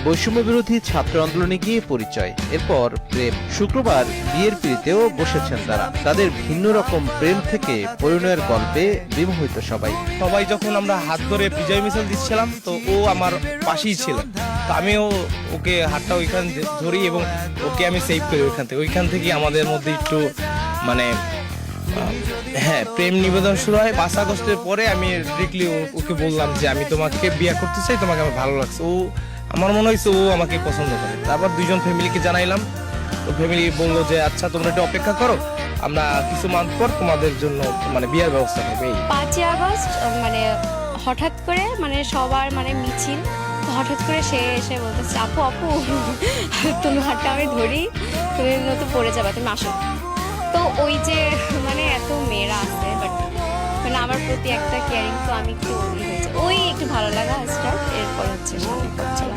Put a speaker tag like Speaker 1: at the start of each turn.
Speaker 1: বৈষম্য বিরোধী ছাত্র আন্দোলনে গিয়ে পরিচয়, এরপর প্রেম। শুক্রবার বিয়ের পিড়িতেও বসেছেন তারা। তাদের ভিন্ন রকম প্রেম থেকে পরিণয়ের গল্পে বিমোহিত সবাই।
Speaker 2: সবাই যখন আমরা হাত ধরে বিজয় মিছিল দিচ্ছিলাম, তো ও আমার পাশেই ছিল। তো আমিও ওকে হাতটা ওইখান ধরি এবং ওকে আমি সেভ করি ওইখান থেকে আমাদের মধ্যে একটু মানে হ্যাঁ প্রেম নিবেদন শুরু হয়। 5 আগস্টের পরে আমি ডিরেক্টলি ওকে বললাম যে আমি তোমাকে বিয়ে করতে চাই, তোমাকে আমার ভালো লাগছে। ও আমার মনে হয়েছে ও আমাকে পছন্দ করে। তারপর দুইজন ফ্যামিলিকে জানাইলাম, তো ফ্যামিলি বললো যে আচ্ছা তোমরা একটু অপেক্ষা করো, আমরা কিছু মান্থ পর তোমাদের জন্য মানে বিয়ের ব্যবস্থা করবো।
Speaker 3: 5 আগস্ট মানে হঠাৎ করে মানে সবার মানে মিছিল, হঠাৎ করে সে এসে বলতেছে আপু আপু তুমি হাতটা আমি ধরি, তুমি নয়তো পড়ে যাবে, তুমি আসো। তো ওই যে মানে এত মেয়েরা আছে বাট মানে আমার প্রতি একটা কেয়ারিং, তো আমি একটু হয়েছে ওই একটু ভালো লাগা স্টার্ট, এরপর হচ্ছে সামনে পথ চলা।